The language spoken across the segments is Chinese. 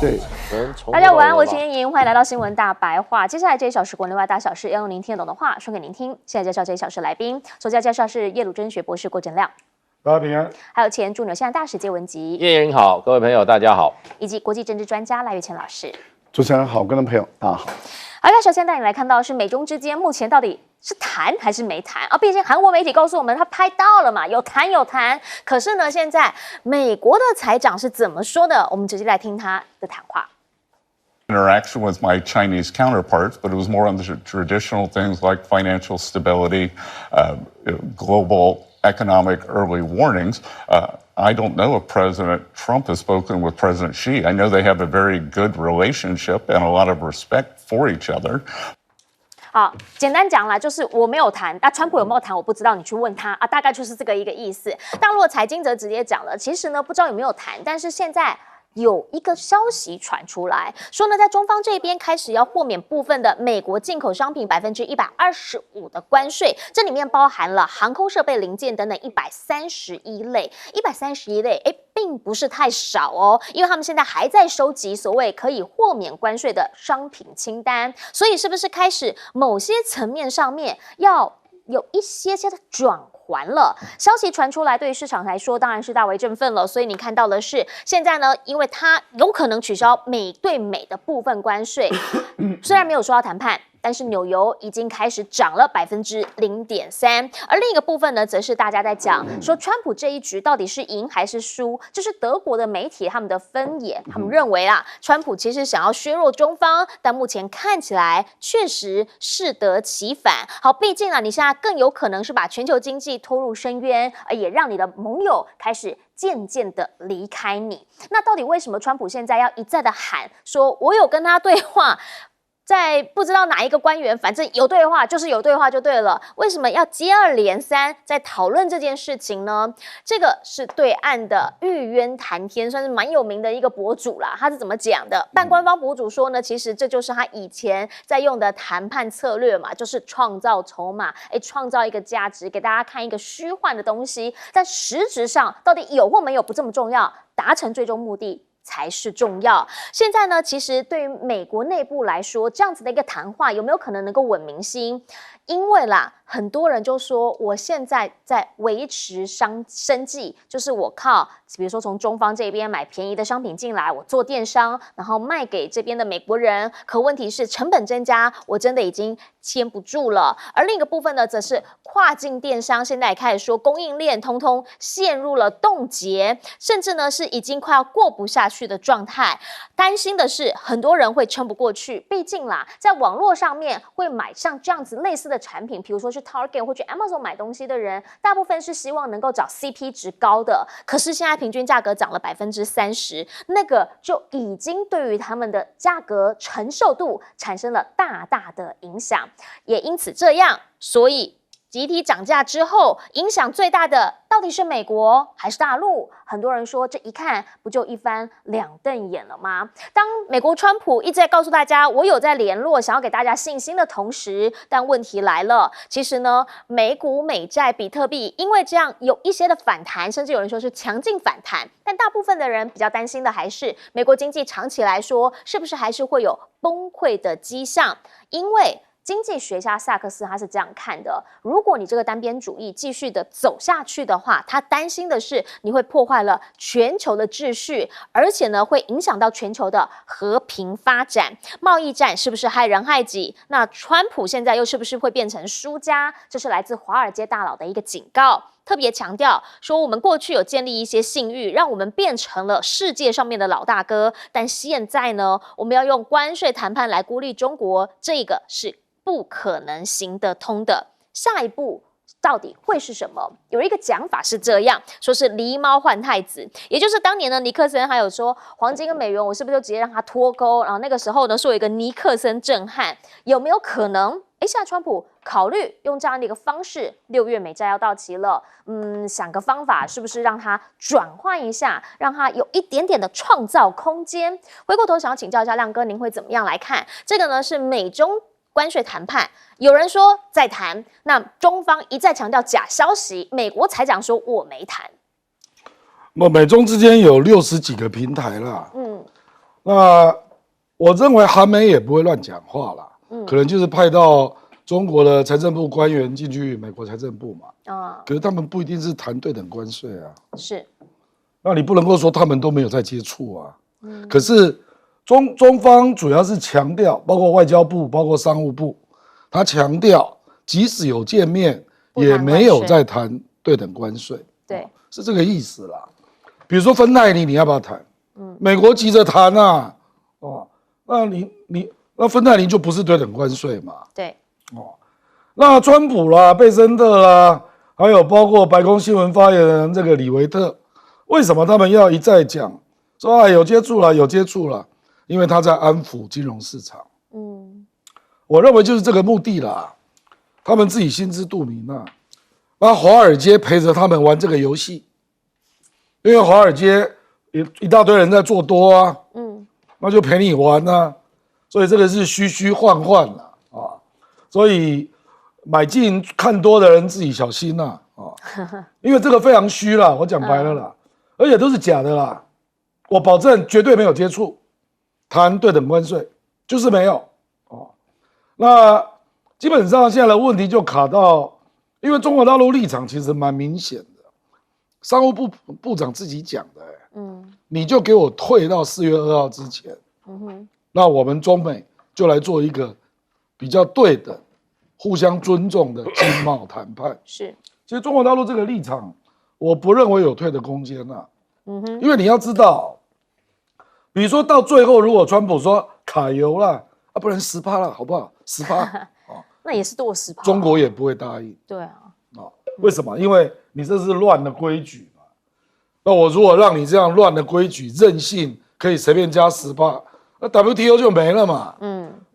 对，大家晚安，我是秦莹，欢迎来到新闻大白话。接下来这一小时国内外大小事，要用您听得懂的话说给您听。现在介绍这一小时来宾，首先介绍是耶鲁真学博士郭正亮，大家平安。还有前驻纽西兰大使谢文吉，叶莹好，各位朋友大家好，以及国际政治专家赖岳谦老师。主持人好，观众朋友大家好。好，那首先带你来看到是美中之间目前到底是谈还是没谈啊？毕竟韩国媒体告诉我们，他拍到了嘛，有谈有谈。可是呢，现在美国的财长是怎么说的？我们直接来听他的谈话。Interaction with my Chinese counterparts, but it was more on the traditional things like financial stability, global economic early warnings. I don't know if President Trump has spoken with President Xi. I know they have a very good relationship and a lot of respect for each other. 好，简单讲啦，就是我没有谈，那川普有没有谈我不知道，你去问他啊，大概就是这个一个意思。大陆的财经则直接讲了，其实呢不知道有没有谈，但是现在有一个消息传出来，说呢，在中方这边开始要豁免部分的美国进口商品125%的关税，这里面包含了航空设备零件等等131类，131类，并不是太少哦，因为他们现在还在收集所谓可以豁免关税的商品清单，所以是不是开始某些层面上面要有一些的转还了？消息传出来，对于市场来说当然是大为振奋了。所以你看到的是，现在呢，因为它有可能取消美对美的部分关税，虽然没有说到谈判，但是纽油已经开始涨了0.3%，而另一个部分呢，则是大家在讲说，川普这一局到底是赢还是输？这是德国的媒体他们的分野，他们认为啦，川普其实想要削弱中方，但目前看起来确实适得其反。好，毕竟啊，你现在更有可能是把全球经济拖入深渊，而也让你的盟友开始渐渐的离开你。那到底为什么川普现在要一再的喊说，我有跟他对话？在不知道哪一个官员，反正有对话就是有对话就对了。为什么要接二连三在讨论这件事情呢？这个是对岸的玉渊谈天，算是蛮有名的一个博主啦。他是怎么讲的？半官方博主说呢，其实这就是他以前在用的谈判策略嘛，就是创造筹码，创造一个价值，给大家看一个虚幻的东西，但实质上到底有或没有不这么重要，达成最终目的才是重要。现在呢，其实对于美国内部来说，这样子的一个谈话有没有可能能够稳民心？因为啦，很多人就说，我现在在维持生计，就是我靠，比如说从中方这边买便宜的商品进来，我做电商，然后卖给这边的美国人。可问题是成本增加，我真的已经牵不住了。而另一个部分呢，则是跨境电商现在也开始说，供应链通通陷入了冻结，甚至呢是已经快要过不下去的状态。担心的是，很多人会撑不过去。毕竟啦，在网络上面会买上这样子类似的产品，比如说去 Target 或去 Amazon 买东西的人，大部分是希望能够找 CP 值高的。可是现在平均价格涨了30%，那个就已经对于他们的价格承受度产生了大大的影响。也因此这样，所以集体涨价之后，影响最大的到底是美国还是大陆？很多人说，这一看不就一翻两瞪眼了吗？当美国川普一直在告诉大家，我有在联络，想要给大家信心的同时，但问题来了，其实呢，美股、美债、比特币因为这样有一些的反弹，甚至有人说是强劲反弹，但大部分的人比较担心的还是美国经济长期来说，是不是还是会有崩溃的迹象？因为经济学家萨克斯他是这样看的：如果你这个单边主义继续的走下去的话，他担心的是你会破坏了全球的秩序，而且呢会影响到全球的和平发展。贸易战是不是害人害己？那川普现在又是不是会变成输家？这是来自华尔街大佬的一个警告。特别强调说，我们过去有建立一些信誉，让我们变成了世界上面的老大哥，但现在呢，我们要用关税谈判来孤立中国，这个是不可能行得通的。下一步到底会是什么？有一个讲法是这样说，是狸猫换太子，也就是当年呢，尼克森还有说黄金跟美元，我是不是就直接让它脱钩？然后那个时候呢，说有一个尼克森震撼，有没有可能？现在川普考虑用这样的一个方式，6月美债要到期了，想个方法，是不是让它转换一下，让它有一点点的创造空间？回过头想要请教一下亮哥，您会怎么样来看这个呢？是美中关税谈判，有人说在谈，那中方一再强调假消息，美国财长说我没谈。美中之间有60几个平台啦，那我认为韩媒也不会乱讲话啦，可能就是派到中国的财政部官员进去美国财政部嘛，可是他们不一定是谈对等关税啊，是，那你不能够说他们都没有在接触啊，可是中方主要是强调，包括外交部，包括商务部，他强调即使有见面，也没有在谈对等关税，对，是这个意思啦。比如说芬太尼，你要不要谈？美国急着谈啊，那芬太尼就不是对等关税嘛，对，那川普啦、贝森特啦，还有包括白宫新闻发言人这个李维特，为什么他们要一再讲说有接触了，有接触了？因为他在安抚金融市场。我认为就是这个目的啦，他们自己心知肚明啊，把华尔街陪着他们玩这个游戏，因为华尔街一大堆人在做多啊，那就陪你玩啊，所以这个是虚虚幻幻啦啊，所以买进看多的人自己小心啦啊，因为这个非常虚啦，我讲白了啦，而且都是假的啦，我保证绝对没有接触，谈对等关税就是没有哦。那基本上现在的问题就卡到，因为中国大陆立场其实蛮明显的，商务部部长自己讲的，你就给我退到4月2号之前，那我们中美就来做一个比较对等、互相尊重的经贸谈判。是，其实中国大陆这个立场，我不认为有退的空间啊。因为你要知道，比如说到最后，如果川普说卡油了啊，不然10%了，好不好？10%，那也是多10%，中国也不会答应。对啊，为什么？因为你这是乱的规矩嘛。那我如果让你这样乱的规矩任性，可以随便加10%，那 WTO 就没了嘛。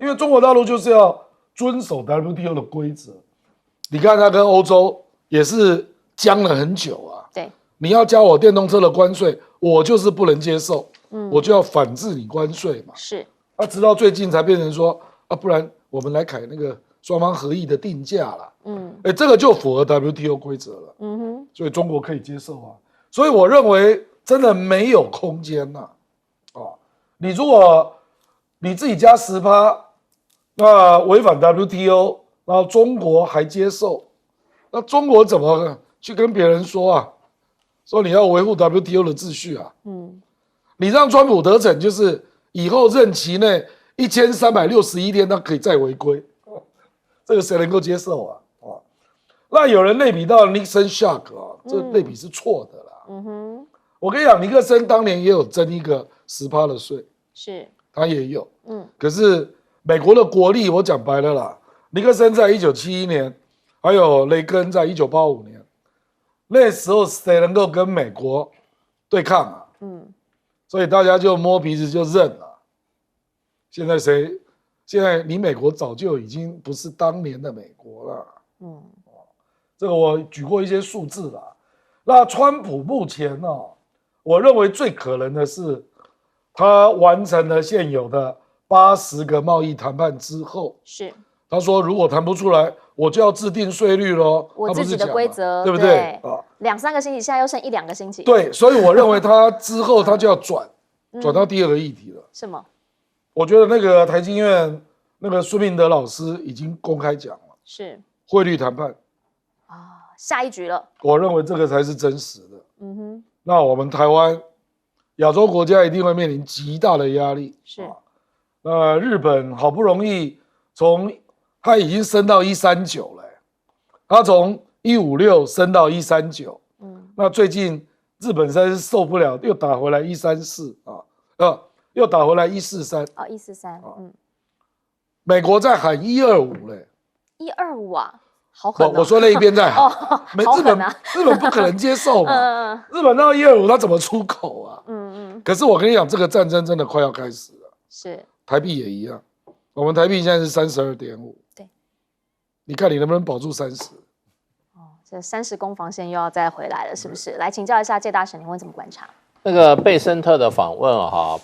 因为中国大陆就是要遵守 WTO 的规则。你看他跟欧洲也是僵了很久啊。对，你要加我电动车的关税，我就是不能接受，我就要反制你关税嘛。是，直到最近才变成说不然我们来砍那个双方合意的定价啦。这个就符合 WTO 规则了。所以中国可以接受啊。所以我认为真的没有空间呐。你如果你自己加10%，那违反 WTO， 然后中国还接受，那中国怎么去跟别人说啊？说你要维护 WTO 的秩序啊？你让川普得逞，就是以后任期内1361天，他可以再违规，这个谁能够接受啊？那有人类比到 Nixon Shock 啊，这类比是错的啦。我跟你讲，尼克森当年也有征一个10%的税，是，他也有。可是美国的国力，我讲白了啦，尼克森在1971年，还有雷根在1985年，那时候谁能够跟美国对抗啊？所以大家就摸鼻子就认了。现在你美国早就已经不是当年的美国了。这个我举过一些数字啦。那川普目前我认为最可能的是，他完成了现有的80个贸易谈判之后，是，他说如果谈不出来，我就要制定税率咯，我自己的规则，对不对？2-3个星期，现在又剩1-2个星期。对，所以我认为他之后他就要转到第二个议题了。什么？我觉得那个台经院那个孙明德老师已经公开讲了，是汇率谈判下一局了。我认为这个才是真实的。那我们台湾、亚洲国家一定会面临极大的压力。是，日本好不容易它已经升到139了，它从156升到139。那最近日本实在是受不了，又打回来134又打回来143。143。美国在喊125嘞。125啊，好狠！我说那一边在喊，日本不可能接受嘛。日本到125，他怎么出口啊？可是我跟你讲，这个战争真的快要开始了。是，台币也一样，我们台币现在是32.5。对，你看你能不能保住30？这30攻防线又要再回来了，是不是？来请教一下介大神，你会怎么观察？那个贝森特的访问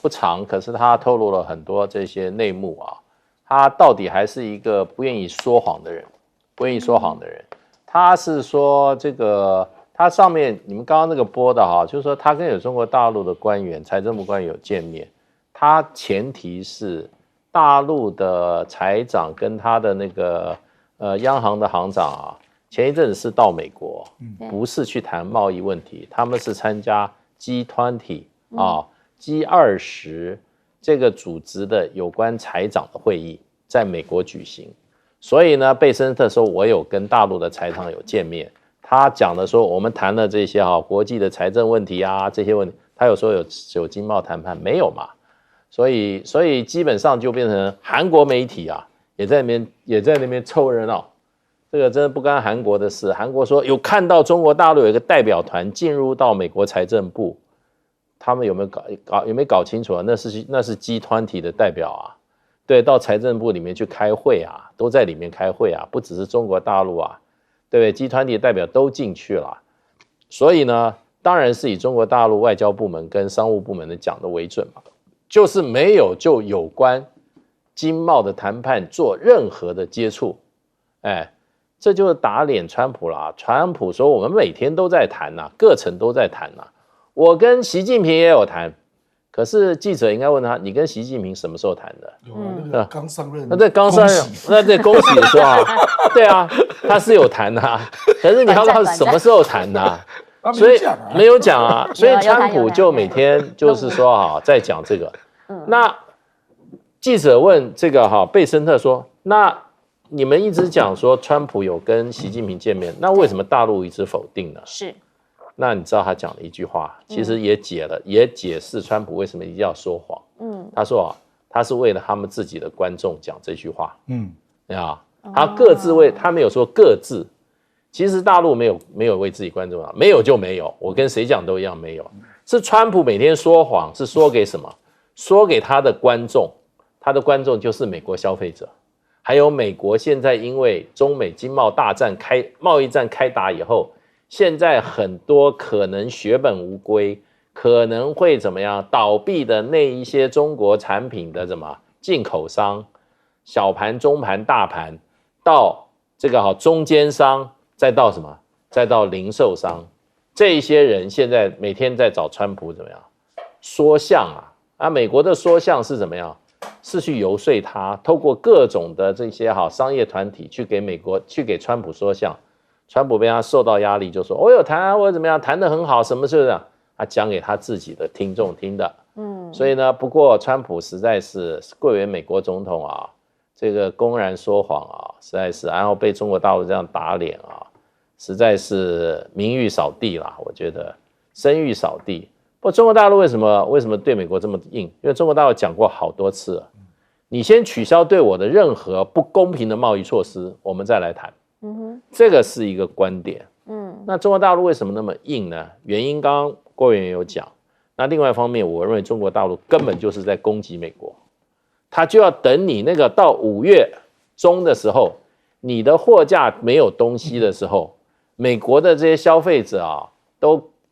不长，可是他透露了很多这些内幕啊。他到底还是一个不愿意说谎的人，他是说这个，他上面你们刚刚那个播的就是说他跟有中国大陆的官员、财政部官员有见面，它前提是大陆的财长跟他的那个央行的行长啊，前一阵子是到美国，不是去谈贸易问题，他们是参加 G20 啊G20这个组织的有关财长的会议，在美国举行。所以呢，贝森特说，我有跟大陆的财长有见面，他讲的说，我们谈了这些国际的财政问题啊，这些问题，他有说有经贸谈判没有嘛？所以基本上就变成韩国媒体啊，也在那边凑热闹，这个真的不干韩国的事。韩国说有看到中国大陆有一个代表团进入到美国财政部，他们有没有搞清楚啊？那是G20的代表啊。对，到财政部里面去开会啊，都在里面开会啊，不只是中国大陆啊，对不对？G20的代表都进去了，所以呢，当然是以中国大陆外交部门跟商务部门的讲的为准嘛，就是没有就有关经贸的谈判做任何的接触，这就是打脸川普啦。川普说我们每天都在谈呐，各层都在谈呐，我跟习近平也有谈。可是记者应该问他，你跟习近平什么时候谈的？有啊，那个刚上任，对，刚上任，那对，恭喜说啊，对啊，他是有谈的啊，可是你要到什么时候谈的啊？所以没有讲啊，所以川普就每天就是说在讲这个。那记者问这个贝森特说，那你们一直讲说川普有跟习近平见面，那为什么大陆一直否定呢？是。那你知道他讲了一句话，其实也解释川普为什么一定要说谎。他说他是为了他们自己的观众讲这句话。他各自他没有说各自，其实大陆没有为自己观众讲，没有就没有，我跟谁讲都一样没有。是川普每天说谎，是说给什么？说给他的观众，他的观众就是美国消费者，还有美国现在因为中美经贸大战贸易战开打以后。现在很多可能血本无归，可能会怎么样倒闭的那一些中国产品的进口商，小盘、中盘、大盘，到这个中间商，再到什么？再到零售商，这一些人现在每天在找川普怎么样说相啊？美国的说相是怎么样？是去游说他，透过各种的这些商业团体去给川普说相。川普被他受到压力，就说我有谈啊，我怎么样谈得很好，什么事啊？他讲给他自己的听众听的。所以呢，不过川普实在是贵为美国总统啊，这个公然说谎啊，实在是，然后被中国大陆这样打脸啊，实在是名誉扫地啦，我觉得声誉扫地。不过中国大陆为什么对美国这么硬？因为中国大陆讲过好多次了，你先取消对我的任何不公平的贸易措施，我们再来谈。这个是一个观点。那中国大陆为什么那么硬呢？原因刚刚郭委员有讲。那另外一方面，我认为中国大陆根本就是在攻击美国，他就要等你那个到5月中的时候，你的货架没有东西的时候，美国的这些消费者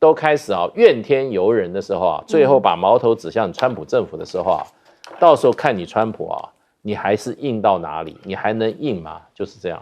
都开始怨天尤人的时候最后把矛头指向川普政府的时候到时候看你川普你还是硬到哪里？你还能硬吗？就是这样。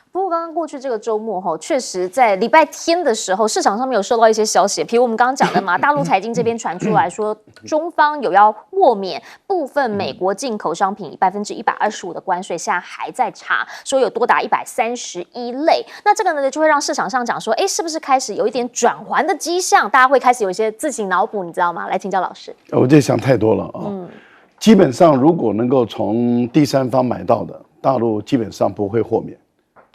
不过刚刚过去这个周末确实在礼拜天的时候，市场上面有收到一些消息，比如我们刚刚讲的嘛，大陆财经这边传出来说，中方有要豁免部分美国进口商品125%的关税，现在还在查，说有多达131类。那这个呢，就会让市场上讲说，是不是开始有一点转圜的迹象？大家会开始有一些自行脑补，你知道吗？来请教老师。我这想太多了基本上如果能够从第三方买到的，大陆基本上不会豁免。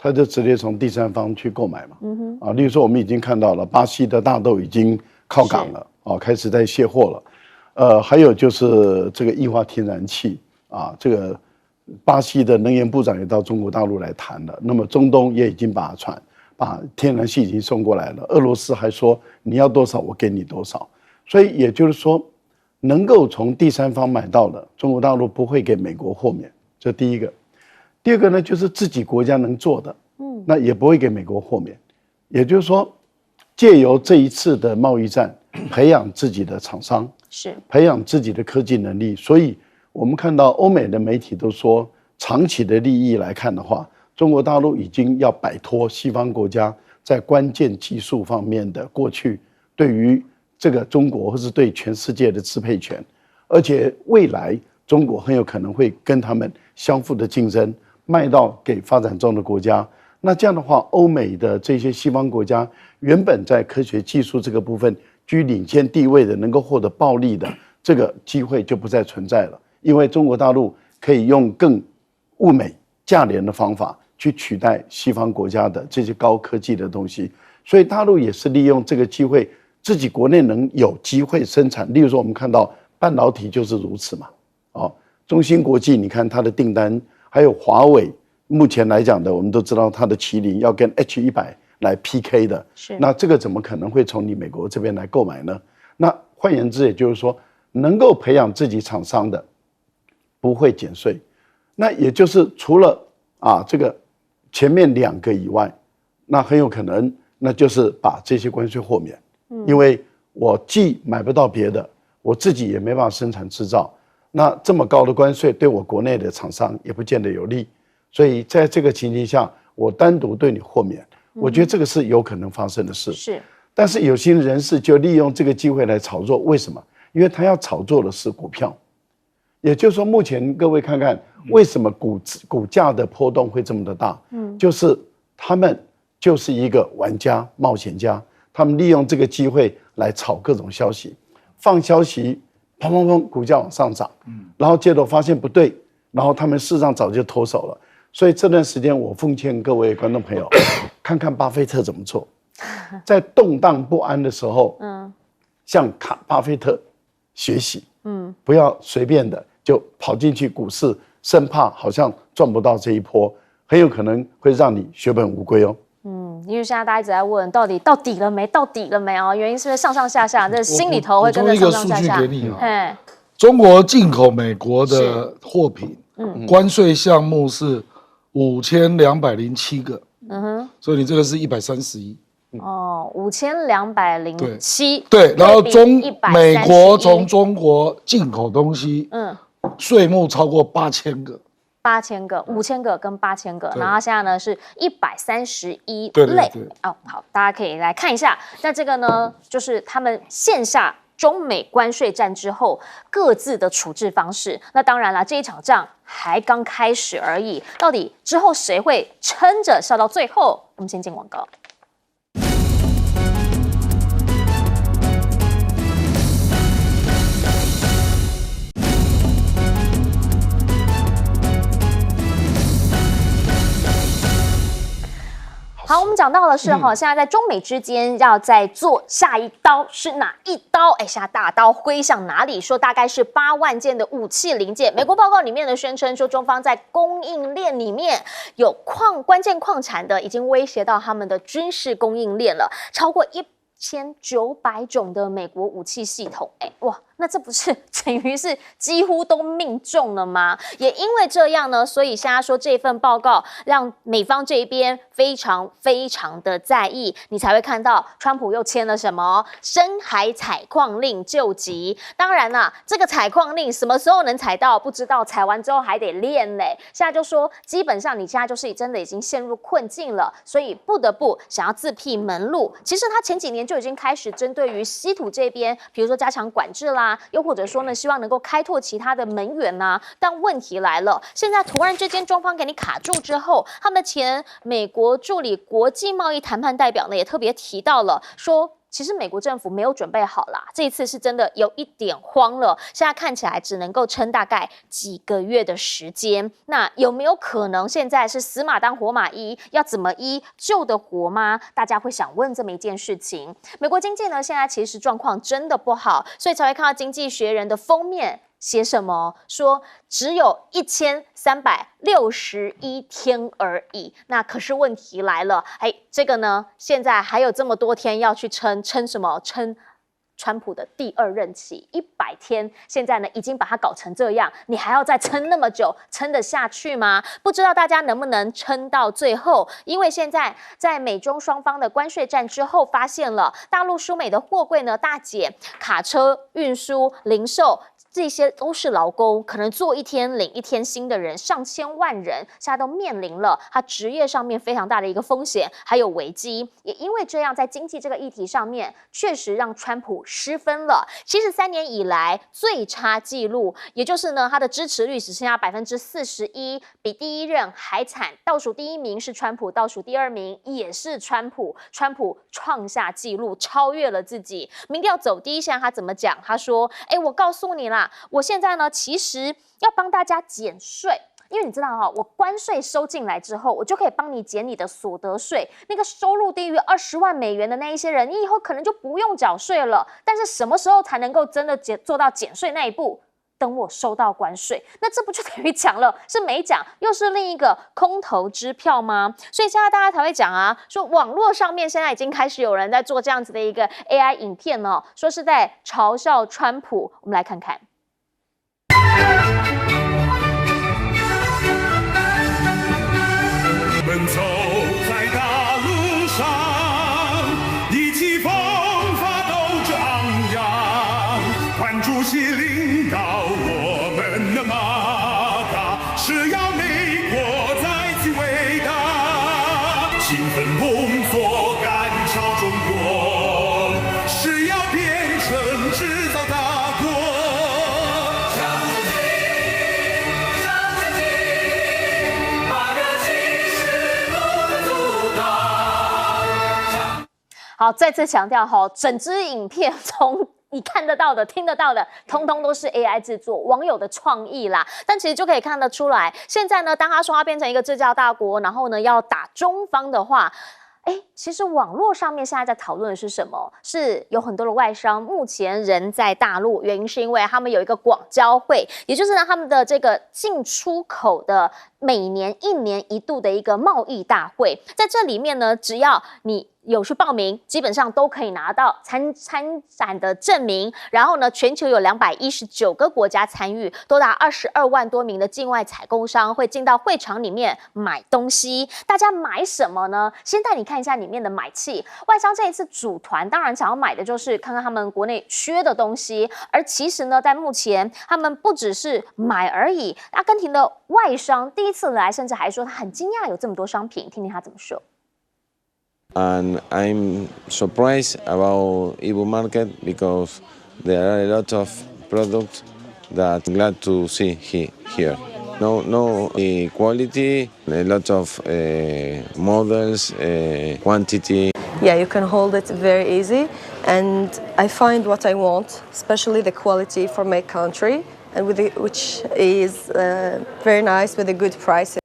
他就直接从第三方去购买嘛，例如说我们已经看到了巴西的大豆已经靠港了，开始在卸货了，还有就是这个液化天然气这个巴西的能源部长也到中国大陆来谈了，那么中东也已经把天然气已经送过来了，俄罗斯还说你要多少我给你多少，所以也就是说能够从第三方买到的，中国大陆不会给美国豁免，这第一个。第二个呢，就是自己国家能做的，那也不会给美国豁免。也就是说，借由这一次的贸易战，培养自己的厂商，是培养自己的科技能力。所以我们看到欧美的媒体都说，长期的利益来看的话，中国大陆已经要摆脱西方国家在关键技术方面的过去对于这个中国或是对全世界的支配权，而且未来中国很有可能会跟他们相互的竞争，卖到给发展中的国家。那这样的话，欧美的这些西方国家原本在科学技术这个部分居领先地位的，能够获得暴利的这个机会就不再存在了，因为中国大陆可以用更物美价廉的方法去取代西方国家的这些高科技的东西，所以大陆也是利用这个机会，自己国内能有机会生产。例如说，我们看到半导体就是如此嘛，中芯国际，你看它的订单，还有华为，目前来讲的，我们都知道它的麒麟要跟 H100来 PK 的，是，那这个怎么可能会从你美国这边来购买呢？那换言之，也就是说，能够培养自己厂商的，不会减税。那也就是除了这个前面2个以外，那很有可能那就是把这些关税豁免，因为我既买不到别的，我自己也没办法生产制造，那这么高的关税对我国内的厂商也不见得有利，所以在这个情形下，我单独对你豁免，我觉得这个是有可能发生的事。是，但是有些人士就利用这个机会来炒作，为什么？因为他要炒作的是股票。也就是说，目前各位看看，为什么股价的波动会这么的大？就是他们就是一个玩家、冒险家，他们利用这个机会来炒各种消息，放消息，砰砰砰，股价往上涨，然后结果发现不对，然后他们事实上早就脱手了。所以这段时间，我奉劝各位观众朋友，看看巴菲特怎么做，在动荡不安的时候，向巴菲特学习，不要随便的就跑进去股市，生怕好像赚不到这一波，很有可能会让你血本无归哦。因为现在大家一直在问到底了没，到底了没哦？原因是不是上上下下，这心里头会跟着上上下下。我一个数据给你啊，中国进口美国的货品，关税项目是5207个，所以你这个是131。5207，对，然后美国从中国进口东西，税目超过8000个，8000个，5000个跟8000个，然后现在呢是131类。好，大家可以来看一下。那这个呢，就是他们线下中美关税战之后各自的处置方式。那当然了，这一场仗还刚开始而已，到底之后谁会撑着笑到最后？我们先进广告。好，我们讲到的是现在在中美之间要再做下一刀是哪一刀？下大刀挥向哪里？说大概是8万件的武器零件。美国报告里面呢宣称说，中方在供应链里面有关键矿产的，已经威胁到他们的军事供应链了，超过1900种的美国武器系统。哇！那这不是等于是几乎都命中了吗？也因为这样呢，所以现在说这份报告让美方这边非常非常的在意，你才会看到川普又签了什么深海采矿令救急。当然啦，这个采矿令什么时候能采到不知道，采完之后还得练嘞。现在就说基本上你现在就是真的已经陷入困境了，所以不得不想要自辟门路。其实他前几年就已经开始针对于稀土这边，比如说加强管制啦，又或者说呢，希望能够开拓其他的门源呐。但问题来了，现在突然之间中方给你卡住之后，他们的前美国助理国际贸易谈判代表呢，也特别提到了说，其实美国政府没有准备好啦，这一次是真的有一点慌了，现在看起来只能够撑大概几个月的时间。那有没有可能现在是死马当活马医，要怎么医救得活吗？大家会想问这么一件事情。美国经济呢，现在其实状况真的不好，所以才会看到《经济学人》的封面写什么？说只有1361天而已。那可是问题来了，这个呢，现在还有这么多天要去撑什么？撑川普的第2任期100天，现在呢已经把它搞成这样，你还要再撑那么久，撑得下去吗？不知道大家能不能撑到最后？因为现在在美中双方的关税战之后，发现了大陆输美的货柜呢大减，卡车运输、零售这些都是劳工，可能做一天领一天薪的人，上千万人，现在都面临了他职业上面非常大的一个风险，还有危机。也因为这样，在经济这个议题上面，确实让川普失分了。73年以来最差纪录，也就是呢，他的支持率只剩下41%，比第一任还惨。倒数第一名是川普，倒数第二名也是川普。川普创下纪录，超越了自己。民调走低，现在他怎么讲？他说：“我告诉你啦。我现在呢，其实要帮大家减税，因为你知道哈，我关税收进来之后，我就可以帮你减你的所得税。那个收入低于20万美元的那一些人，你以后可能就不用缴税了。但是什么时候才能够真的做到减税那一步？等我收到关税，那这不就等于讲了？是没讲，又是另一个空头支票吗？所以现在大家才会讲啊，说网络上面现在已经开始有人在做这样子的一个 AI 影片哦，说是在嘲笑川普。我们来看看。奔走在大路上，意气风发，斗志昂扬。换主席领导我们的马达，是要美国再次伟大。勤奋工作，赶超中国，是要变成制造大国。好，再次强调哈，整支影片从你看得到的、听得到的，通通都是 AI 制作，网友的创意啦。但其实就可以看得出来，现在呢，当他说他变成一个制造大国，然后呢要打中方的话，其实网络上面现在在讨论的是什么？是有很多的外商目前人在大陆，原因是因为他们有一个广交会，也就是呢他们的这个进出口的每年1年1度的一个贸易大会，在这里面呢，只要你有去报名，基本上都可以拿到参展的证明。然后呢，全球有219个国家参与，多达22万多名的境外采购商会进到会场里面买东西。大家买什么呢？先带你看一下里面的买气。外商这一次组团，当然想要买的就是看看他们国内缺的东西。而其实呢，在目前他们不只是买而已。阿根廷的外商第一次来，甚至还说他很惊讶有这么多商品，听听他怎么说。And I'm surprised about Ibu Market because there are a lot of products that I'm glad to see here. No quality, a lot of models, quantity. Yeah, you can hold it very easy, and I find what I want, especially the quality for my country, and which is very nice with a good price.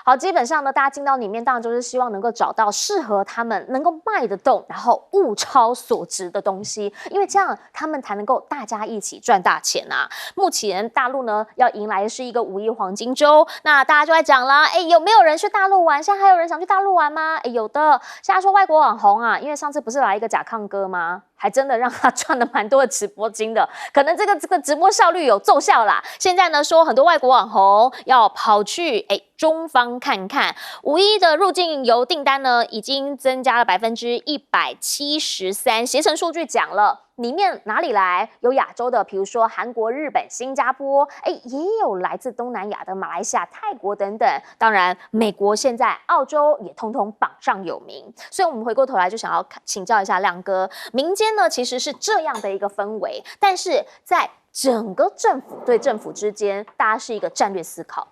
好，基本上呢，大家进到里面，当然就是希望能够找到适合他们能够卖得动，然后物超所值的东西，因为这样他们才能够大家一起赚大钱啊。目前大陆呢要迎来的是一个5一黄金周，那大家就在讲啦，有没有人去大陆玩？现在还有人想去大陆玩吗？有的。现在说外国网红啊，因为上次不是来一个甲亢哥吗？还真的让他赚了蛮多的直播金的，可能这个直播效率有奏效啦。现在呢说很多外国网红要跑去中方看看，5一的入境游订单呢已经增加了173%，携程数据讲了。里面哪里来？有亚洲的，比如说韩国、日本、新加坡，也有来自东南亚的马来西亚、泰国等等。当然，美国现在、澳洲也通通榜上有名。所以，我们回过头来就想要请教一下亮哥，民间呢其实是这样的一个氛围，但是在整个政府对政府之间，大家是一个战略思考。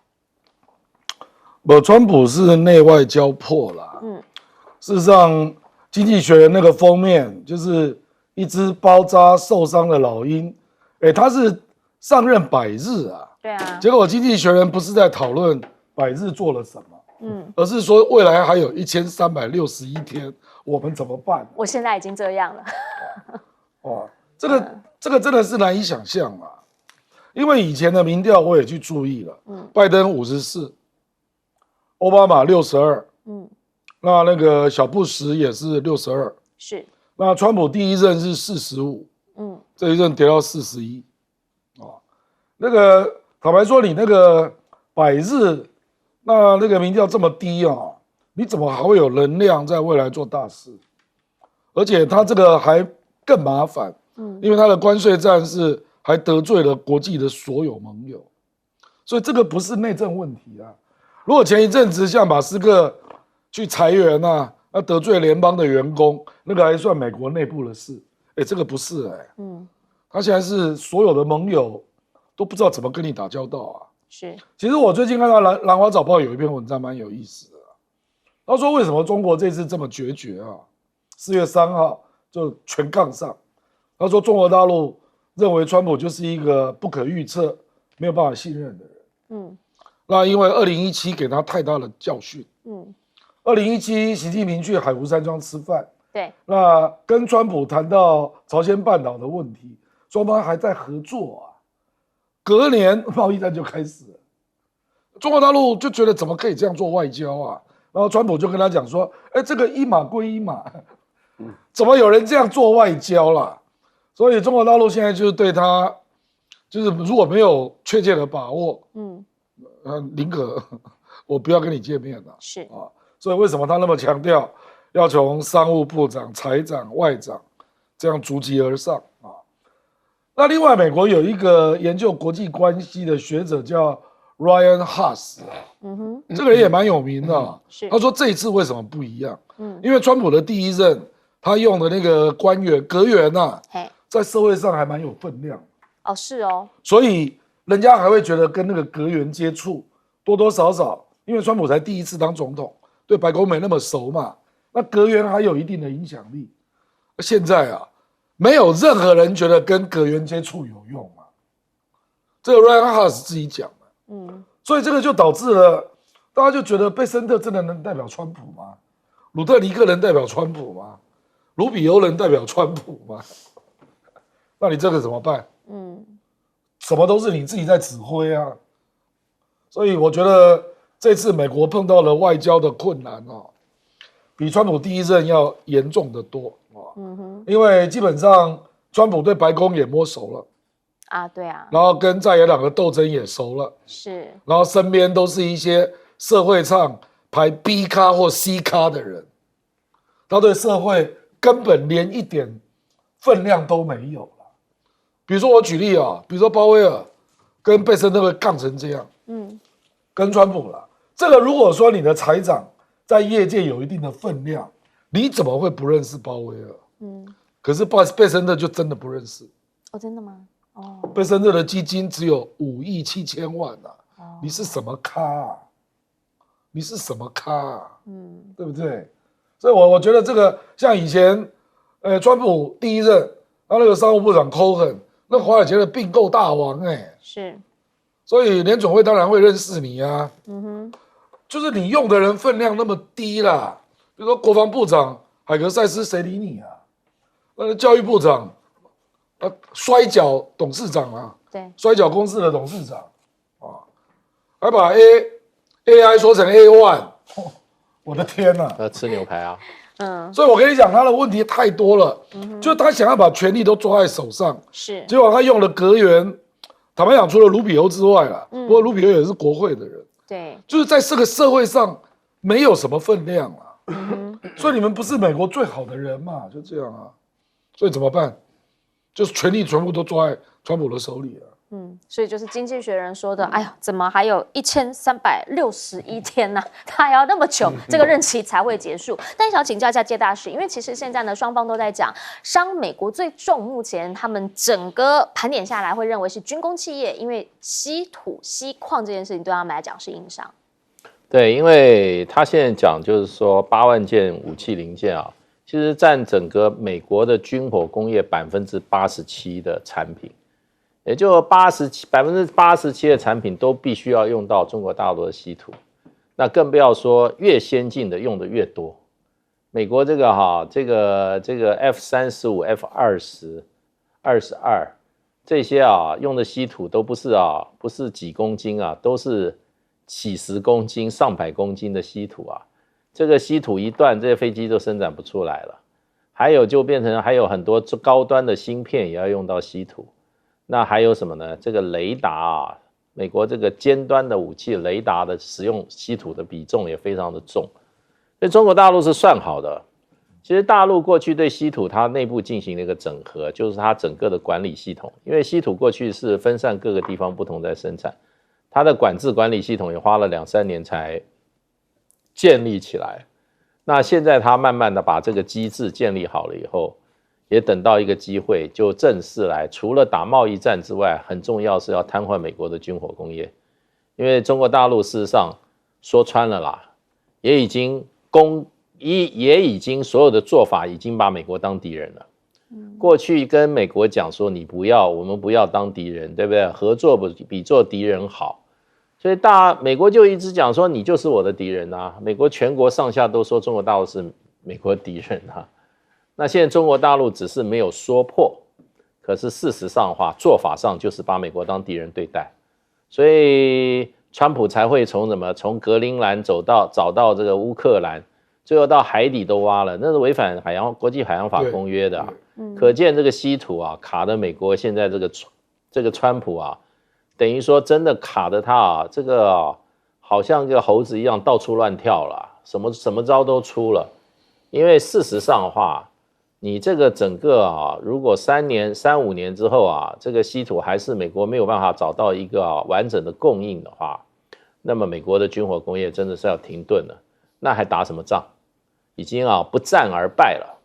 川普是内外交迫啦。事实上，《经济学人》那个封面就是一只包扎受伤的老鹰，他是上任100日啊，对啊，结果《经济学人》不是在讨论100日做了什么，而是说未来还有1361天，我们怎么办？我现在已经这样了。哇，这个真的是难以想象啊，因为以前的民调我也去注意了，拜登54，奥巴马62，那个小布什也是62，是。那川普第一任是45，这一任跌到41，那个坦白说，你那个100日，那个民调这么低啊，你怎么还会有能量在未来做大事？而且他这个还更麻烦，因为他的关税战是还得罪了国际的所有盟友，所以这个不是内政问题啊。如果前一阵子像马斯克去裁员啊，得罪联邦的员工，那个还算美国内部的事，这个不是他现在是所有的盟友都不知道怎么跟你打交道啊。是，其实我最近看到南华早报有一篇文章蛮有意思的，他说为什么中国这次这么决绝啊？4月3号就全杠上，他说中国大陆认为川普就是一个不可预测、没有办法信任的人。那因为2017给他太大的教训。2017习近平去海湖山庄吃饭，对，那跟川普谈到朝鲜半岛的问题，双方还在合作啊。隔年贸易战就开始了，中国大陆就觉得怎么可以这样做外交啊？然后川普就跟他讲说：“这个一码归一码，怎么有人这样做外交啦？”所以中国大陆现在就是对他，就是如果没有确切的把握，宁可我不要跟你见面了。是啊，所以为什么他那么强调要从商务部长、财长、外长这样逐级而上啊？那另外，美国有一个研究国际关系的学者叫 Ryan Haas，这个人也蛮有名的。他说这一次为什么不一样？因为川普的第一任，他用的那个官员阁员啊，在社会上还蛮有分量。哦，是哦，所以人家还会觉得跟那个阁员接触多多少少，因为川普才第一次当总统，对白宫没那么熟嘛，那阁员还有一定的影响力。现在啊，没有任何人觉得跟阁员接触有用啊，这个 Ryan Haas 自己讲的。所以这个就导致了大家就觉得贝森特真的能代表川普吗？鲁特尼克能代表川普吗？卢比欧能代表川普吗？那你这个怎么办？什么都是你自己在指挥啊。所以我觉得这次美国碰到了外交的困难啊，比川普第一任要严重得多啊。因为基本上川普对白宫也摸熟了啊，对啊，然后跟在野党的斗争也熟了，是，然后身边都是一些社会上排 B 咖或 C 咖的人，他对社会根本连一点分量都没有了。比如说我举例啊，比如说鲍威尔跟贝森特会杠成这样，跟川普了。这个如果说你的财长在业界有一定的分量，你怎么会不认识鲍威尔？可是贝森特就真的不认识。哦，真的吗？哦，贝森特的基金只有5亿7千万啊，你是什么咖啊？你是什么咖啊？对不对？所以我觉得这个像以前，川普第一任他那个商务部长 Cohen， 那华尔街的并购大王是，所以联准会当然会认识你啊。就是你用的人分量那么低啦，比如说国防部长海格塞斯谁理你啊？那个教育部长，摔跤董事长啊，对，摔跤公司的董事长啊，还把 AI 说成 A1，我的天哪！吃牛排啊。所以我跟你讲，他的问题太多了，就是他想要把权力都抓在手上，是，结果他用了阁员，坦白讲，除了卢比欧之外啦，不过卢比欧也是国会的人，对，就是在这个社会上没有什么分量啊，所以你们不是美国最好的人嘛，就这样啊，所以怎么办？就是权力全部都抓在川普的手里啊。所以就是经济学人说的，哎呀，怎么还有1361天呢？他还要那么久，这个任期才会结束。但想请教一下介大使，因为其实现在呢，双方都在讲，伤美国最重，目前他们整个盘点下来会认为是军工企业，因为稀土、锡矿这件事情对他们来讲是硬伤。对，因为他现在讲就是说8万件武器零件啊，其实占整个美国的军火工业87%的产品。也就87%的产品都必须要用到中国大陆的稀土，那更不要说越先进的用的越多。美国这个F-35、F-20、22这些啊用的稀土都不是几公斤啊，都是几十公斤、上百公斤的稀土啊。这个稀土一断，这些飞机就生产不出来了。还有就变成还有很多高端的芯片也要用到稀土。那还有什么呢？这个雷达啊，美国这个尖端的武器雷达的使用稀土的比重也非常的重，所以中国大陆是算好的，其实大陆过去对稀土它内部进行了一个整合，就是它整个的管理系统，因为稀土过去是分散各个地方不同在生产，它的管制管理系统也花了2-3年才建立起来。那现在它慢慢的把这个机制建立好了以后，也等到一个机会，就正式来，除了打贸易战之外，很重要是要瘫痪美国的军火工业，因为中国大陆事实上说穿了啦，也已经所有的做法已经把美国当敌人了。过去跟美国讲说我们不要当敌人，对不对？合作比做敌人好。所以美国就一直讲说你就是我的敌人啊，美国全国上下都说中国大陆是美国敌人啊。那现在中国大陆只是没有说破，可是事实上的话，做法上就是把美国当敌人对待，所以川普才会从格陵兰找到这个乌克兰，最后到海底都挖了，那是违反国际海洋法公约的啊。可见这个稀土啊，卡的美国现在这个川普啊，等于说真的卡的他啊，这个啊好像个猴子一样到处乱跳了，什么招都出了。因为事实上的话，你这个整个啊，如果3-5年之后啊，这个稀土还是美国没有办法找到一个完整的供应的话，那么美国的军火工业真的是要停顿了，那还打什么仗？已经不战而败了。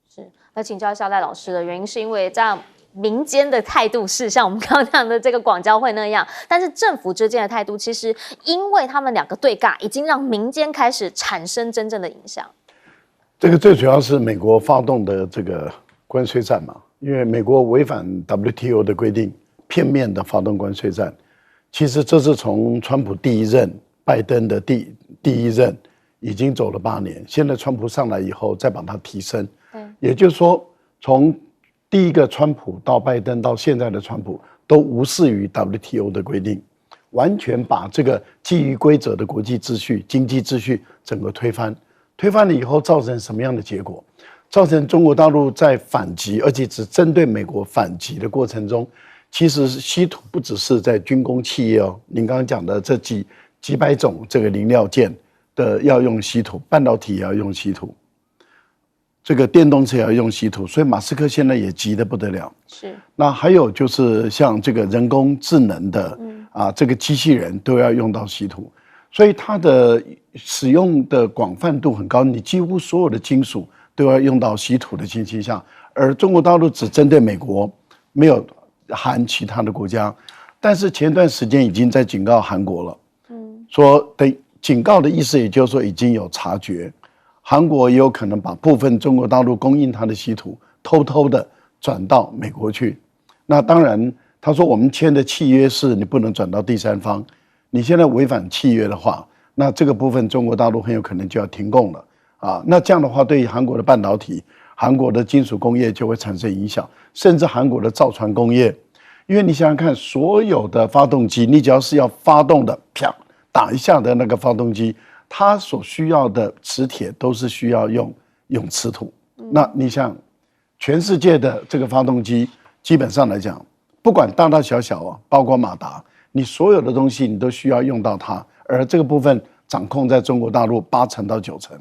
是，那请教一下赖老师的原因，是因为这样民间的态度是像我们刚刚讲的这个广交会那样，但是政府之间的态度，其实因为他们2个对尬，已经让民间开始产生真正的影响。这个最主要是美国发动的这个关税战嘛，因为美国违反 WTO 的规定，片面的发动关税战。其实这是从川普第1任、拜登的第1任已经走了8年，现在川普上来以后再把它提升。也就是说，从第一个川普到拜登到现在的川普，都无视于 WTO 的规定，完全把这个基于规则的国际秩序、经济秩序整个推翻。推翻了以后，造成什么样的结果？造成中国大陆在反击，而且只针对美国反击的过程中，其实稀土不只是在军工企业哦，您刚刚讲的这几百种这个零料件的要用稀土，半导体也要用稀土，这个电动车也要用稀土，所以马斯克现在也急得不得了。是。那还有就是像这个人工智能的这个机器人都要用到稀土。所以它的使用的广泛度很高，你几乎所有的金属都要用到稀土的情形下，而中国大陆只针对美国，没有含其他的国家。但是前段时间已经在警告韩国了，说警告的意思也就是说已经有察觉，韩国也有可能把部分中国大陆供应它的稀土偷偷的转到美国去。那当然，他说我们签的契约是你不能转到第三方。你现在违反契约的话，那这个部分中国大陆很有可能就要停供了啊。那这样的话，对于韩国的半导体、韩国的金属工业就会产生影响，甚至韩国的造船工业。因为你想想看，所有的发动机，你只要是要发动的，啪打一下的那个发动机，它所需要的磁铁都是需要用磁土。那你想，全世界的这个发动机，基本上来讲，不管大大小小啊，包括马达。你所有的东西你都需要用到它，而这个部分掌控在中国大陆8成到9成。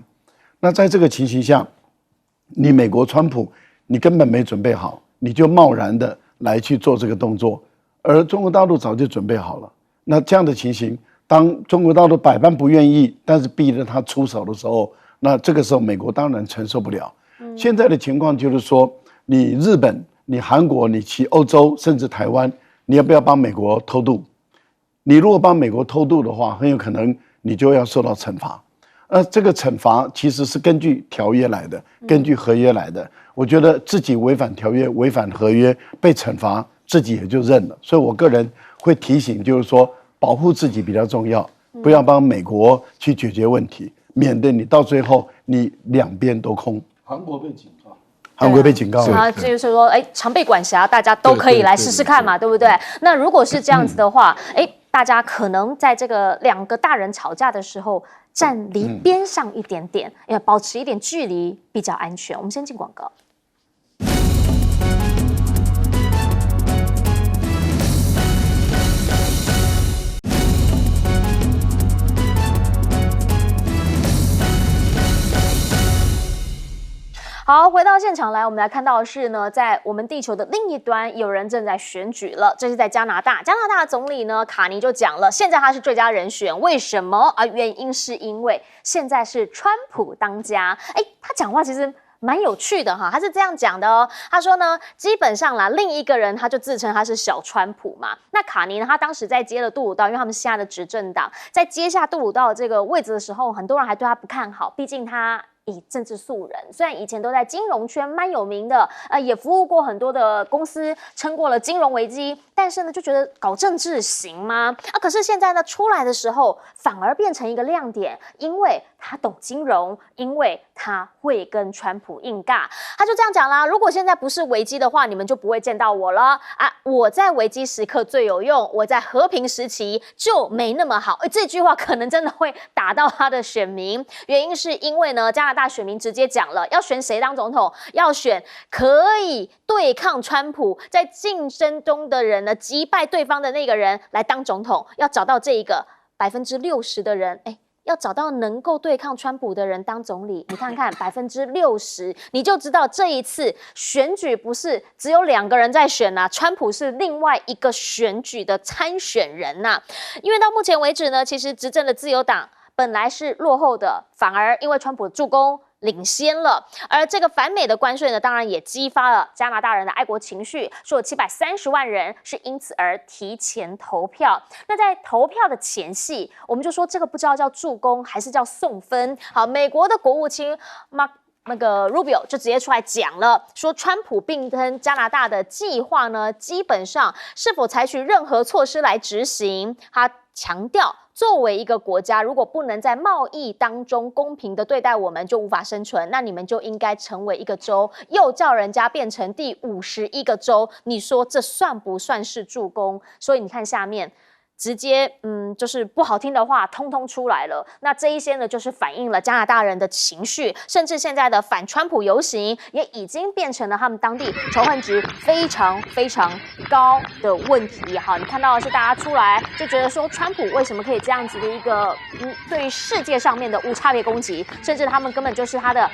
那在这个情形下，你美国川普你根本没准备好，你就贸然的来去做这个动作，而中国大陆早就准备好了。那这样的情形，当中国大陆百般不愿意，但是逼着他出手的时候，那这个时候美国当然承受不了。现在的情况就是说，你日本、你韩国、你其欧洲甚至台湾，你要不要帮美国偷渡？你如果帮美国偷渡的话，很有可能你就要受到惩罚。这个惩罚其实是根据条约来的，根据合约来的。我觉得自己违反条约、违反合约被惩罚，自己也就认了。所以我个人会提醒，就是说保护自己比较重要，不要帮美国去解决问题，免得你到最后你2边都空。韩国被警告。韩国被警告了，就是说，常被管辖，大家都可以来试试看嘛，对不对？那如果是这样子的话，大家可能在这个2个大人吵架的时候，站离边上一点点，保持一点距离比较安全。我们先进广告。好，回到现场来，我们来看到的是呢，在我们地球的另一端，有人正在选举了。这是在加拿大，加拿大总理呢卡尼就讲了，现在他是最佳人选，为什么啊？原因是因为现在是川普当家。他讲话其实蛮有趣的哈，他是这样讲的哦。他说呢，基本上啦，另一个人他就自称他是小川普嘛。那卡尼呢，他当时在接了杜鲁道，因为他们现在的执政党在接下杜鲁道的这个位置的时候，很多人还对他不看好，毕竟他政治素人，虽然以前都在金融圈蛮有名的，也服务过很多的公司，撑过了金融危机，但是呢，就觉得搞政治行吗？可是现在呢，出来的时候反而变成一个亮点，因为他懂金融，因为他会跟川普硬尬。他就这样讲啦，如果现在不是危机的话，你们就不会见到我了啊！我在危机时刻最有用，我在和平时期就没那么好。这句话可能真的会打到他的选民，原因是因为呢，加拿大选民直接讲了，要选谁当总统？要选可以对抗川普，在竞争中的人呢，击败对方的那个人来当总统，要找到这一个60%的人，要找到能够对抗川普的人当总理。你看看60%，你就知道这一次选举不是只有2个人在选啊，川普是另外一个选举的参选人呐。因为到目前为止呢，其实执政的自由党本来是落后的，反而因为川普的助攻领先了，而这个反美的关税呢，当然也激发了加拿大人的爱国情绪，说有730万人是因此而提前投票。那在投票的前夕，我们就说这个不知道叫助攻还是叫送分。好，美国的国务卿Rubio 就直接出来讲了，说川普并跟加拿大的计划呢，基本上是否采取任何措施来执行，他强调，作为一个国家，如果不能在贸易当中公平的对待我们，就无法生存。那你们就应该成为一个州，又叫人家变成第51个州。你说这算不算是助攻？所以你看下面。直接就是不好听的话通通出来了。那这一些呢，就是反映了加拿大人的情绪，甚至现在的反川普游行也已经变成了他们当地仇恨值非常非常高的问题。好，你看到的是大家出来就觉得说，川普为什么可以这样子的一个对于世界上面的无差别攻击，甚至他们根本就是他的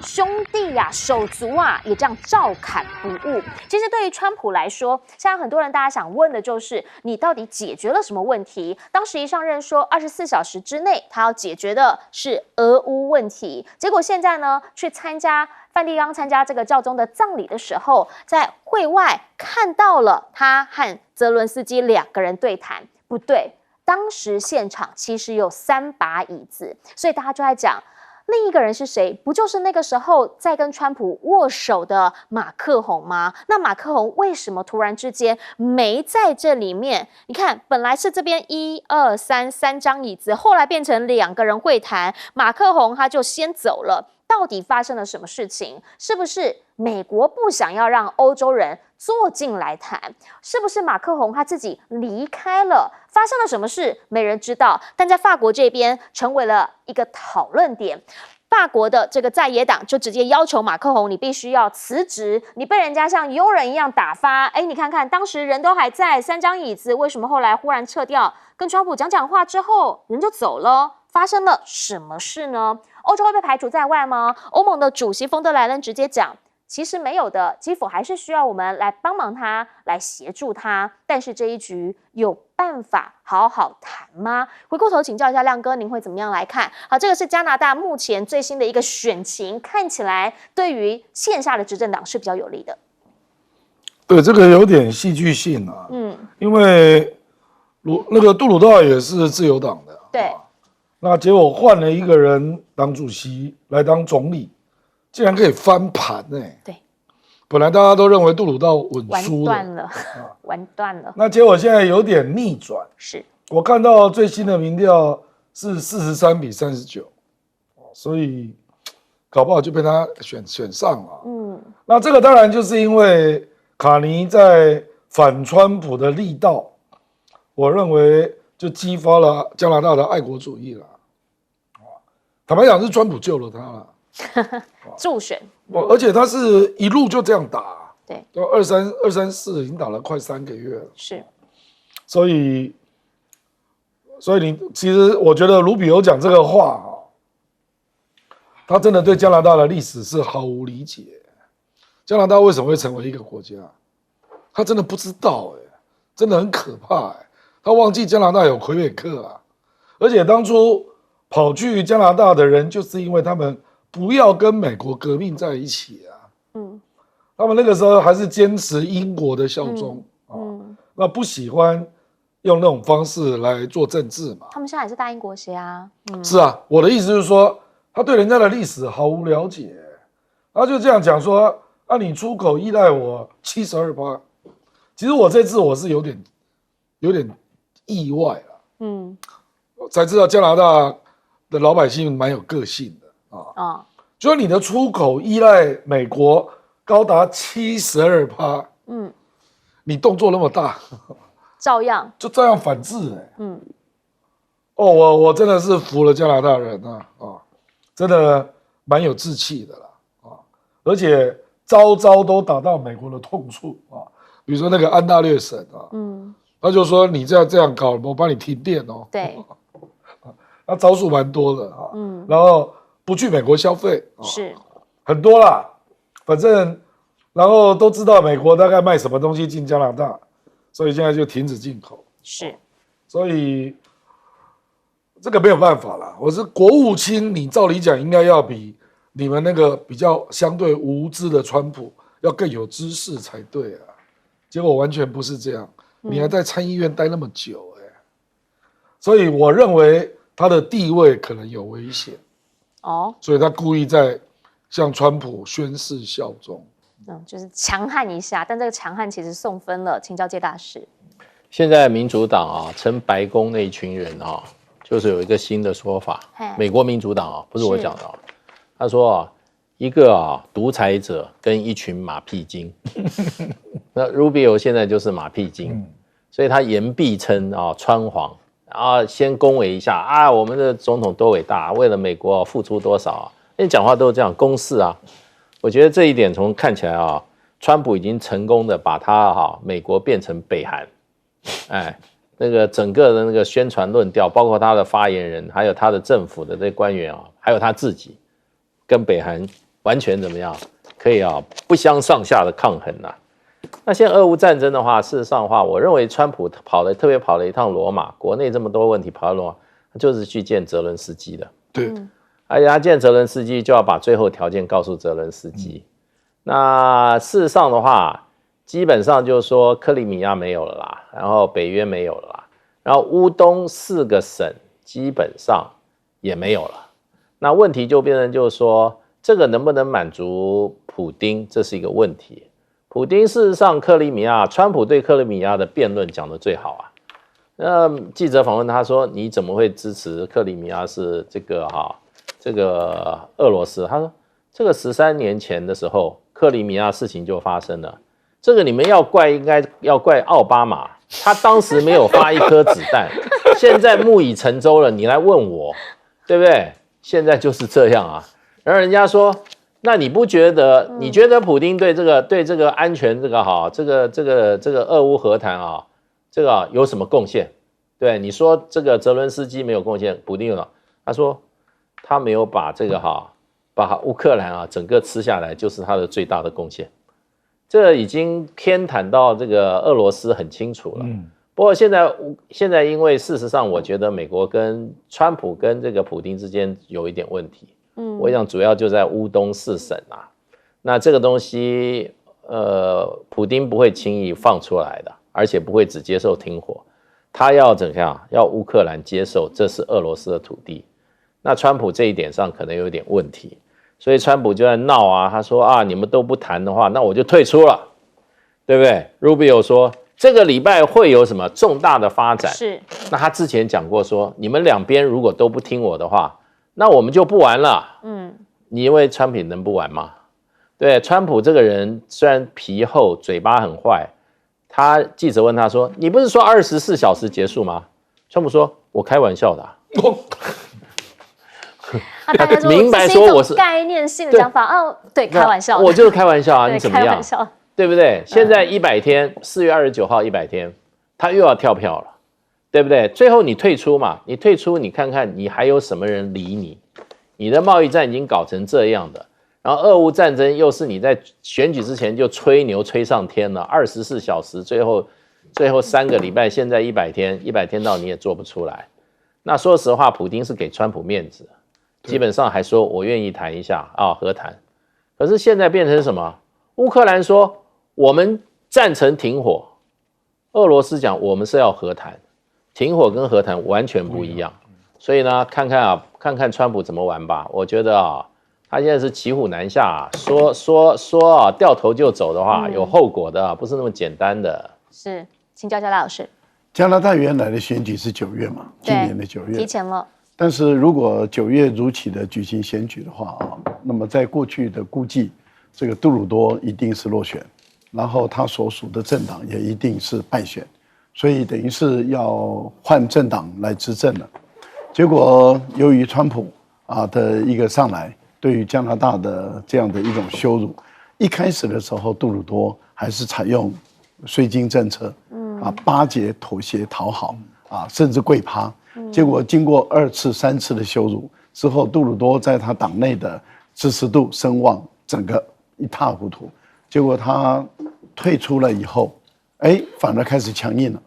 兄弟呀、手足啊，也这样照砍不误。其实对于川普来说，现在很多人大家想问的就是，你到底解决了什么问题？当时一上任说24小时之内他要解决的是俄乌问题，结果现在呢，去参加梵蒂冈参加这个教宗的葬礼的时候，在会外看到了他和泽伦斯基2个人对谈，不对，当时现场其实有3把椅子，所以大家就在讲。另一个人是谁？不就是那个时候在跟川普握手的马克宏吗？那马克宏为什么突然之间没在这里面？你看，本来是这边1、2、3张椅子，后来变成2个人会谈，马克宏他就先走了。到底发生了什么事情？是不是美国不想要让欧洲人坐进来谈？是不是马克宏他自己离开了？发生了什么事？没人知道。但在法国这边成为了一个讨论点。法国的这个在野党就直接要求马克宏，你必须要辞职，你被人家像佣人一样打发。你看看，当时人都还在，3张椅子，为什么后来忽然撤掉？跟川普讲话之后，人就走了。发生了什么事呢？欧洲会被排除在外吗？欧盟的主席冯德莱恩直接讲，其实没有的，基辅还是需要我们来帮忙他，来协助他。但是这一局有办法好好谈吗？回过头请教一下亮哥，您会怎么样来看？好，这个是加拿大目前最新的一个选情，看起来对于线下的执政党是比较有利的。对，这个有点戏剧性啊。因为那个杜鲁道也是自由党的。对。那结果换了一个人当主席来当总理，竟然可以翻盘对，本来大家都认为杜鲁道稳输了，完蛋了。那结果现在有点逆转。是我看到最新的民调是43比39，所以搞不好就被他选上了。那这个当然就是因为卡尼在反川普的力道，我认为就激发了加拿大的爱国主义了。坦白讲，是川普救了他了。助选，而且他是一路就这样打，对，到234已经打了快3个月了。是，所以你其实我觉得卢比欧讲这个话他真的对加拿大的历史是毫无理解。加拿大为什么会成为一个国家？他真的不知道真的很可怕他忘记加拿大有魁北克啊，而且当初跑去加拿大的人，就是因为他们不要跟美国革命在一起啊。他们那个时候还是坚持英国的效忠那不喜欢用那种方式来做政治嘛。他们现在也是大英国协啊。是啊，我的意思就是说，他对人家的历史毫无了解，他就这样讲说你出口依赖我72%，其实我这次我是有点意外才知道加拿大的老百姓蛮有个性的就是你的出口依赖美国高达72%，你动作那么大，照样就这样反制我真的是服了加拿大人真的蛮有志气的啦而且招招都打到美国的痛处比如说那个安大略省他就说你这样搞，我帮你停电对，他招数蛮多的然后不去美国消费是很多啦，反正然后都知道美国大概卖什么东西进加拿大，所以现在就停止进口是，所以这个没有办法啦。我是国务卿，你照理讲应该要比你们那个比较相对无知的川普要更有知识才对啊，结果完全不是这样。你还在参议院待那么久所以我认为他的地位可能有危险所以他故意在向川普宣誓效忠。就是强悍一下，但这个强悍其实送分了。请教介大使，现在民主党称白宫那一群人就是有一个新的说法，美国民主党不是我讲的他说一个独裁者跟一群马屁精，那 Rubio 现在就是马屁精，所以他言必称川皇先恭维一下我们的总统多伟大，为了美国付出多少你讲话都是这样公式我觉得这一点从看起来川普已经成功的把他美国变成北韩，那个整个的那个宣传论调，包括他的发言人，还有他的政府的这些官员还有他自己，跟北韩完全怎么样？可以不相上下的抗衡那现在俄乌战争的话，事实上的话，我认为川普特别跑了一趟罗马，国内这么多问题跑到罗马，他就是去见泽伦斯基的。对。而且他见泽伦斯基就要把最后条件告诉泽伦斯基。那事实上的话，基本上就是说克里米亚没有了啦，然后北约没有了啦，然后乌东4个省基本上也没有了。那问题就变成就是说，这个能不能满足普丁，这是一个问题。普丁事实上克里米亚，川普对克里米亚的辩论讲得最好那记者访问他说，你怎么会支持克里米亚是这个俄罗斯？他说这个13年前的时候，克里米亚事情就发生了。这个你们要怪，应该要怪奥巴马，他当时没有发一颗子弹，现在木已成舟了，你来问我，对不对？现在就是这样然后人家说，那你不觉得？你觉得普丁对这个安全这个俄乌和谈这个有什么贡献？对，你说这个泽伦斯基没有贡献，普丁有了。他说他没有把把乌克兰整个吃下来，就是他的最大的贡献。这已经偏袒到这个俄罗斯很清楚了。不过现在因为事实上，我觉得美国跟川普跟这个普丁之间有一点问题。我想主要就在乌东4省那这个东西普丁不会轻易放出来的，而且不会只接受停火，他要怎样？要乌克兰接受这是俄罗斯的土地。那川普这一点上可能有点问题，所以川普就在闹他说你们都不谈的话，那我就退出了，对不对 ？Rubio 说这个礼拜会有什么重大的发展？是。那他之前讲过说，你们两边如果都不听我的话，那我们就不玩了。你以为川普能不玩吗？对，川普这个人虽然皮厚，嘴巴很坏。记者问他说：“你不是说24小时结束吗？”川普说：“我开玩笑的。”大家说明白说我是概念性的讲法对，开玩笑，我就是开玩笑你怎么样？对不对？现在100天，4月29号100天，他又要跳票了，对不对？最后你退出嘛，你退出，你看看你还有什么人理你？你的贸易战已经搞成这样的，然后俄乌战争又是你在选举之前就吹牛吹上天了，24小时，最后3个礼拜，现在100天，100天到你也做不出来。那说实话，普丁是给川普面子，基本上还说我愿意谈一下啊，和谈。可是现在变成什么？乌克兰说我们赞成停火，俄罗斯讲我们是要和谈，停火跟和谈完全不一样。所以呢，看看川普怎么玩吧。我觉得啊，他现在是骑虎难下，说啊掉头就走的话，有后果的，不是那么简单的。是，请教大老师。加拿大原来的选举是9月嘛，今年的9月提前了。但是如果9月如期的举行选举的话啊，那么在过去的估计，这个杜鲁多一定是落选，然后他所属的政党也一定是败选，所以等于是要换政党来执政了。结果由于川普的一个上来，对于加拿大的这样的一种羞辱，一开始的时候杜鲁多还是采用税金政策，巴结、妥协、讨好甚至跪趴。结果经过2次、3次的羞辱之后，杜鲁多在他党内的支持度、声望整个一塌糊涂。结果他退出了以后，反而开始强硬了。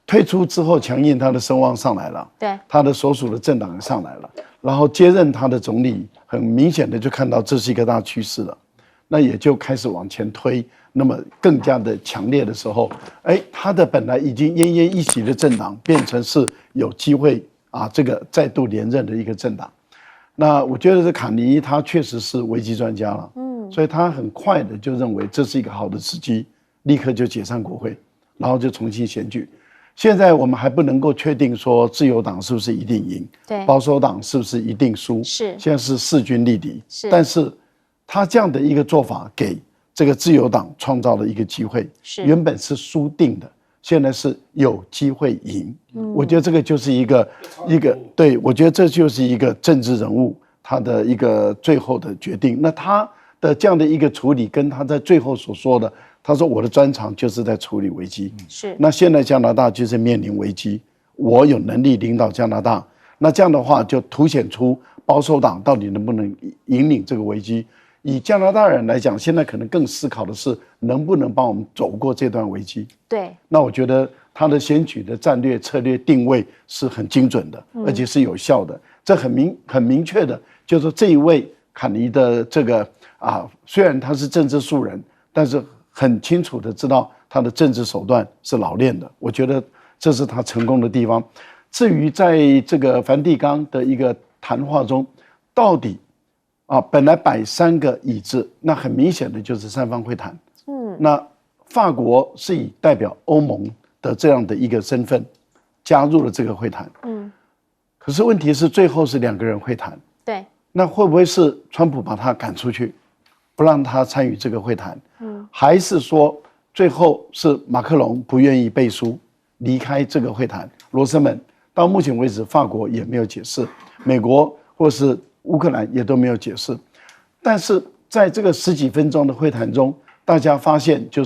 退出之后强硬，他的声望上来了，对，他的所属的政党也上来了，然后接任他的总理，很明显的就看到这是一个大趋势了，那也就开始往前推。那么更加的强烈的时候，他的本来已经奄奄一息的政党变成是有机会这个再度连任的一个政党。那我觉得这卡尼他确实是危机专家了，所以他很快的就认为这是一个好的时机，立刻就解散国会，然后就重新选举。现在我们还不能够确定说自由党是不是一定赢，对，保守党是不是一定输，是，现在是势均力敌，是，但是他这样的一个做法给这个自由党创造了一个机会，是，原本是输定的，现在是有机会赢。我觉得这个就是一个，对，我觉得这就是一个政治人物他的一个最后的决定。那他的这样的一个处理，跟他在最后所说的，他说我的专长就是在处理危机。是。那现在加拿大就是面临危机，我有能力领导加拿大。那这样的话，就凸显出保守党到底能不能引领这个危机。以加拿大人来讲，现在可能更思考的是能不能帮我们走过这段危机。对，那我觉得他的选举的战略策略定位是很精准的，而且是有效的。这很明确的，就是说这一位卡尼的这个虽然他是政治素人，但是很清楚的知道他的政治手段是老练的。我觉得这是他成功的地方。至于在这个梵蒂冈的一个谈话中，到底本来摆3个椅子，那很明显的就是3方会谈。那法国是以代表欧盟的这样的一个身份加入了这个会谈。可是问题是最后是2个人会谈。对。那会不会是川普把他赶出去，不让他参与这个会谈？还是说最后是马克龙不愿意背书离开这个会谈？罗生门到目前为止，法国也没有解释，美国或是乌克兰也都没有解释。但是在这个10几分钟的会谈中，大家发现就是